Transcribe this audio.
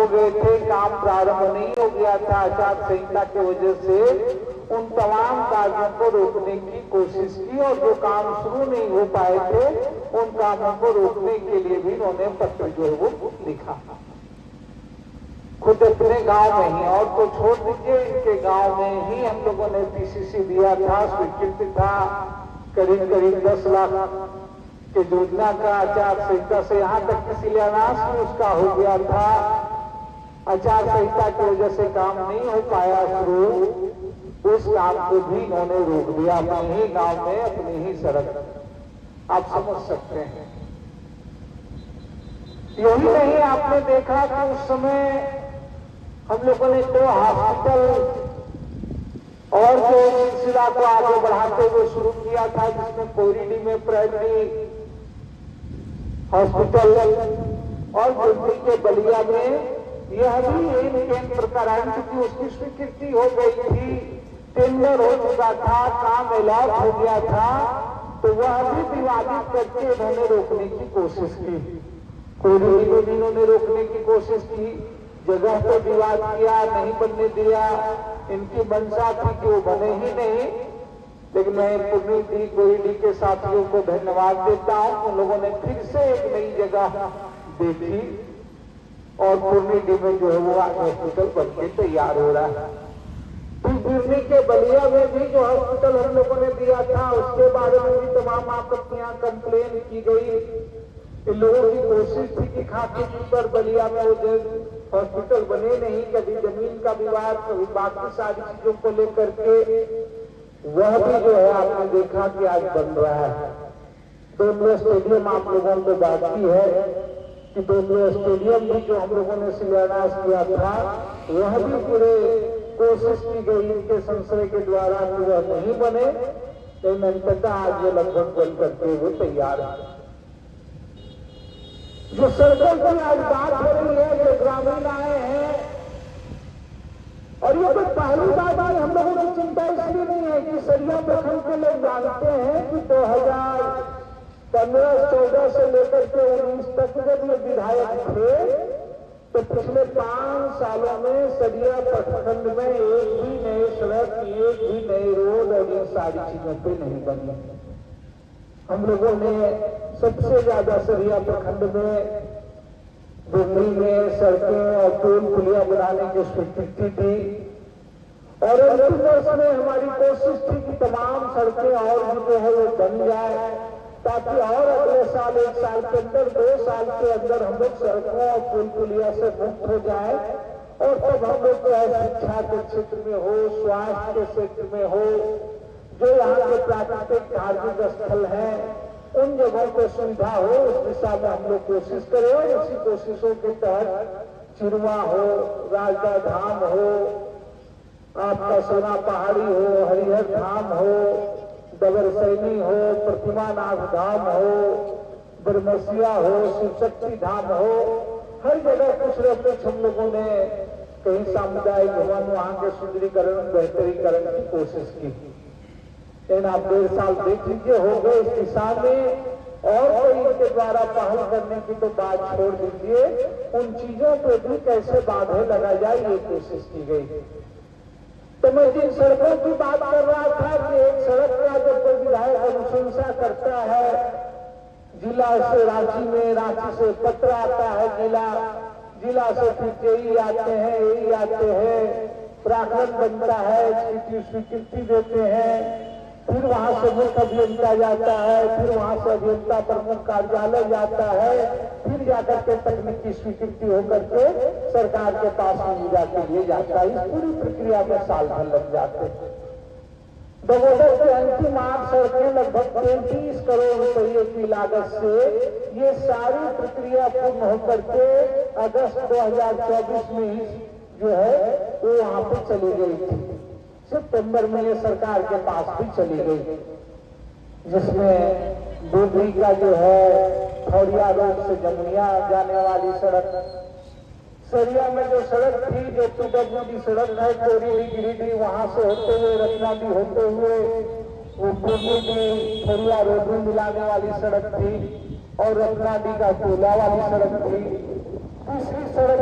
हो गए थे, काम प्रारंभ नहीं हो गया था आचार संहिता की वजह से, उन तमाम कार्यों को रोकने की कोशिश की और जो काम शुरू नहीं हो पाए थे उन कामों को रोकने के लिए भी उन्होंने पत्र जो है वो लिखा, खुद अपने गांव में ही। और तो छोड़ दीजिए, इनके गांव में ही हम लोगों ने पीसीसी दिया था, स्वीकृति था, करीब करीब 10 लाख के योजना का आचार संहिता से, यहाँ तक कि शिलान्यास भी उसका हो गया था। आचार संहिता की वजह से काम नहीं हो पाया शुरू, उस काम को भी इन्होंने रोक दिया अपने ही गांव में, अपनी ही सड़क। आप समझ सकते हैं। यही नहीं, आपने देखा कि उस समय हम लोगों ने 2 हॉस्पिटल और जो सिलसिला को आगे बढ़ाते हुए शुरू किया था, जिसमें कोयरीडी में प्राइमरी हॉस्पिटल और गुमटी के बलिया में यह भी एक केंद्र कराया, क्योंकि उसकी स्वीकृति हो गई थी, टेंडर हो चुका था, काम अलॉट हो गया था, तो वह भी विवादित करके इन्होंने रोकने की कोशिश की। कोयरीडी में भी इन्होंने रोकने की कोशिश की, जगह पर विवाद किया, नहीं बनने दिया। इनकी मंशा थी कि वो बने ही नहीं, लेकिन मैं पूर्णी कोयरीडी के साथियों को धन्यवाद देता हूं। उन लोगों ने फिर से एक नई जगह देखी और पूर्णी में जो है वो हॉस्पिटल बनके तैयार हो रहा है। फिर पूर्णी के बलिया में भी जो हॉस्पिटल हम लोगों ने दिया था, उसके बारे में भी तमाम आपत्तियां, कंप्लेन की गई। इन लोगों की कोशिश थी कि खाकी पर बलिया में वो हॉस्पिटल बने नहीं, कभी जमीन का विवाद, कभी बाकी सारी चीजों को लेकर के, वह भी जो है आपने देखा कि आज बन रहा है। डोमरे स्टेडियम आप लोगों को बाकी है कि डोमरे स्टेडियम भी जो हम लोगों ने शिलान्यास किया था, वह भी पूरे कोशिश की गई इनके संशय के द्वारा कि वह नहीं बने, लेकिन अंततः आज ये लगभग बन करके वो तैयार है। जो सड़कों की आज बात हो रही है, जो ग्रामीण आए हैं, और ये तो पहली बात है, हम लोगों की चिंता इसलिए नहीं है कि सरिया प्रखंड के लोग जानते हैं कि 2015-14 से लेकर के 19 तक जब ये विधायक थे, तो पिछले 5 सालों में सरिया प्रखंड में एक भी नई सड़क, एक भी नई रोड और इन सारी चीजों पे नहीं बनी। हम लोगों ने सबसे ज्यादा सरिया प्रखंड में डुमरी में सड़कें और पुल पुलिया बनाने की स्वीकृति थी, और अंतिम वर्ष में हमारी कोशिश थी कि तमाम सड़कें और भी जो है वो बन जाए, ताकि और अगले साल, 1 साल के अंदर, 2 साल के अंदर हम लोग सड़कों और पुल पुलिया से मुक्त हो जाए। और तब हम लोग चाहे शिक्षा के क्षेत्र में हो, स्वास्थ्य के क्षेत्र में हो, जो यहाँ के प्राकृतिक धार्मिक स्थल हैं, उन जगहों पर सुविधा हो, उस दिशा में हम लोग कोशिश करें। और इसी कोशिशों के तहत चिरवा हो, राजदा धाम हो, आपका सोना पहाड़ी हो, हरिहर धाम हो, डबरसैनी हो, प्रतिमानाथ धाम हो, ब्रह्मसिया हो, शिवशक्ति धाम हो, हर जगह कुछ न कुछ हम लोगों ने कहीं सामुदायिक भवन, वहां के सुंदरीकरण, बेहतरीकरण की कोशिश की। लेकिन आप 1.5 साल देख लीजिए हो गए इस दिशा में, और कोई इनके द्वारा पहल करने की तो बात छोड़ दीजिए, उन चीजों पे भी कैसे बाधे लगा जाए ये कोशिश की गई। तो मैं जिन सड़कों की बात कर रहा था कि एक सड़क का जब कोई विधायक अनुशंसा करता है, जिला से रांची में, रांची से पत्र आता है जिला से फिर यही आते हैं, यही आते हैं, प्रांगण बनता है, इसकी स्वीकृति देते हैं, फिर वहां से मुख्य अभियंता जाता है, फिर वहां से अभियंता प्रमुख कार्यालय जाता है, फिर जाकर के तकनीकी स्वीकृति होकर के सरकार के पास मंजूरी के लिए जाता है। इस पूरी प्रक्रिया में साल भर लग जाते हैं। बगोदर की अंतिम 8 सड़कें लगभग 33 करोड़ रुपये की लागत से ये सारी प्रक्रिया पूर्ण होकर के अगस्त 2024 में ही जो है वो वहां पर चली गई थी। सितंबर में ये सरकार के पास भी चली गई, जिसमें डुमरी का जो है खौरिया रोड से जमुनिया जाने वाली सड़क, सरिया में जो सड़क थी, जो पीडब्ल्यूडी सड़क है, कोयरीडी गिरिडीह, वहां से होते हुए रत्नाडी होते हुए वो पूर्वी खौरिया रोड में मिलाने वाली सड़क थी, और रत्नाडी का टोला वाली सड़क थी। तीसरी सड़क